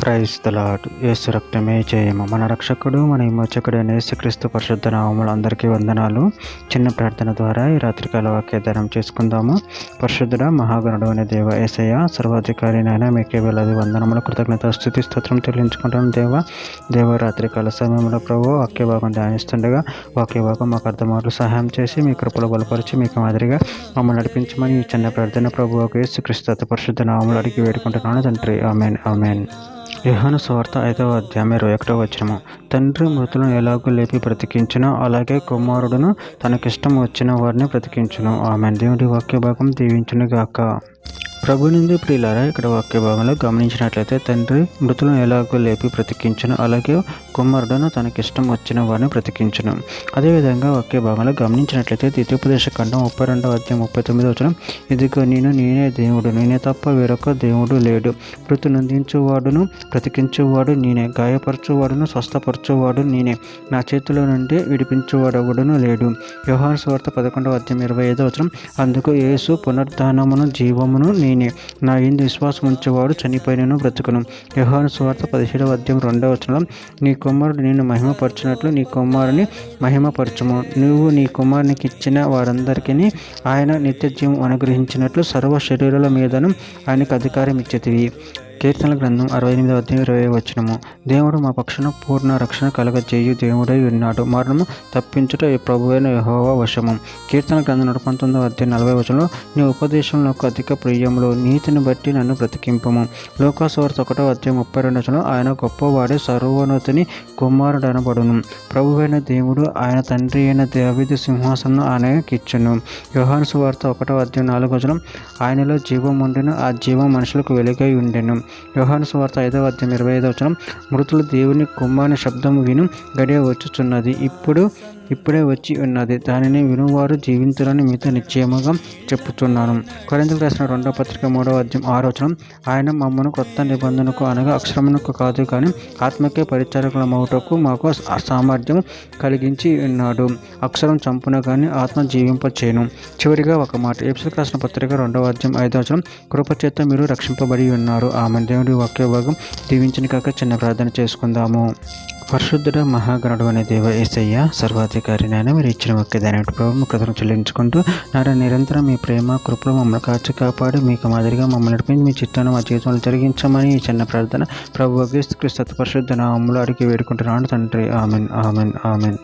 Praise the lord. యేసు రక్తమే జయము. మన రక్షకుడు మన విమోచకుడైన యేసుక్రీస్తు పరిశుద్ధ నామములో అందరికీ వందనాలు. చిన్న ప్రార్థన ద్వారా ఈ రాత్రికాల వాక్యధానం చేసుకుందాము. పరిశుద్ధుడ మహాగణుడు అనే దేవ యేసయ్య, సర్వాధికారి నాయన, మీకే వేలాది వందనములు, కృతజ్ఞత, స్తుతి, స్తోత్రం చెల్లించుకుంటాం. దేవ రాత్రికాల సమయంలో ప్రభు వాక్య భాగం ధ్యానిస్తుండగా వాక్య భాగం మాకు అర్థమాటలు సహాయం చేసి మీ కృపలో బలపరిచి మీకు మాదిరిగా మమ్మల్ని నడిపించమని ఈ చిన్న ప్రార్థన ప్రభు యేసుక్రీస్తు పరిశుద్ధ నామములో అడిగి వేడుకుంటున్నాను తండ్రి. Amen, amen. యోహాను సువార్త 5వ అధ్యాయం 21వ వచనము. తండ్రి మృతులను ఎలాగో లేపి బ్రతికించునో అలాగే కుమారుడును తనకిష్టం వచ్చిన వారిని బ్రతికించును. ఆమెన్. దేవుడి వాక్య భాగం దీవించును గాక. ప్రభు నుండి ప్రియులారా, ఇక్కడ వాక్య భాగంలో గమనించినట్లయితే తండ్రి మృతులను ఎలాగో లేపి బ్రతికించును అలాగే కుమారుడును తనకిష్టం వచ్చిన వారిని బ్రతికించును. అదేవిధంగా వాక్య భాగంలో గమనించినట్లయితే ద్వితీయోపదేశ ఖండం 32వ అధ్యాయం 39వ వచనం. ఇదిగో నేనే దేవుడు, నేనే తప్ప వేరొక దేవుడు లేడు. మృతి నొందించువాడును బ్రతికించువాడు నేనే, గాయపరచువాడును స్వస్థపరచువాడు నేనే, నా చేతిలో నుండి విడిపించువాడెవడును లేడు. యోహాను సువార్త 11వ అధ్యాయం 25వ వచనం. అందుకు యేసు పునరుద్ధానమును జీవమును నేనే, నా యందు విశ్వాసం ఉంచేవాడు చనిపోయినను బ్రతుకును. యోహాను సువార్త 17వ అధ్యాయం 2వ వచనం. నీ కుమారుడు నేను మహిమపరచునట్లు నీ కుమారుని మహిమపరచుము. నువ్వు నీ కుమారునికి ఇచ్చిన వారందరికీ ఆయన నిత్య జీవం అనుగ్రహించినట్లు సర్వ శరీరుల మీదను ఆయనకు అధికారం ఇచ్చేటివి. కీర్తనల గ్రంథం 68వ అధ్యాయం 20వ వచనము. దేవుడు మా పక్షాన పూర్ణ రక్షణ కలగజేయు దేవుడై ఉన్నాడు. మరణము తప్పించుట ప్రభువైన యెహోవా వశము. కీర్తన గ్రంథం 119వ అధ్యాయం 40వ వచనంలో. నీ ఉపదేశంలోకి అధిక ప్రియములు, నీతిని బట్టి నన్ను బ్రతికింపము. లోకాసు వార్త 1వ అధ్యాయం 32వ వచనం. ఆయన గొప్పవాడే, సర్వోన్నతుని కుమారుడు అనబడును. ప్రభువైన దేవుడు ఆయన తండ్రి అయిన దావీదు సింహాసనం ఆయనకిచ్చును. యోహాను సువార్త 1వ అధ్యాయం 4వ వచనం. ఆయనలో జీవం ఉండెను, ఆ జీవం మనుషులకు వెలుగై ఉండెను. యోహాను సువార్త 5వ అధ్యాయం 25వ వచనం. మృతులు దేవుని కుమారుని శబ్దము విను గడియ వచ్చుచున్నది, ఇప్పుడే వచ్చి ఉన్నది, దానిని వినువారు జీవించులని మీతో నిశ్చయముగా చెప్పుచున్నాను. కొరింథీయులకు రాసిన 2వ పత్రిక 3వ అధ్యాయం 6వ వచనం. ఆయన మమ్మను క్రొత్త నిబంధనకు అనగా అక్షరమునకు కాదు కానీ ఆత్మకే పరిచారకుల మౌటకు మాకు సామర్థ్యం కలిగించి ఉన్నాడు. అక్షరం చంపున కానీ ఆత్మ జీవింపచేయును. చివరిగా ఒక మాట. ఎఫెసీయులకు రాసిన పత్రిక 2వ అధ్యాయం 5వ వచనం. కృపచేత మీరు రక్షింపబడి ఉన్నారు. ఆమె. దేవుడి వాక్య భాగం దీవించిన కాక చిన్న ప్రార్థన చేసుకుందాము. పరిశుద్ధుడ మహాగణుడు అనే దేవ యేసయ్య, సర్వాధికారి నాయన, మీరు ఇచ్చిన వాక్యదాని ప్రభు కృతజ్ఞతలు చెల్లించుకుంటూ నిరంతరం మీ ప్రేమ కృపలో మమ్మల్ని కాచి కాపాడి మీకు మాదిరిగా మమ్మల్ని నడిపించి మీ చిత్తాన్ని మా జీవితంలో జరిగించమని ఈ చిన్న ప్రార్థన ప్రభు యేసుక్రీస్తు పరిశుద్ధ నామములో అడిగి వేడుకుంటున్నాను తండ్రి. Amen, amen, amen.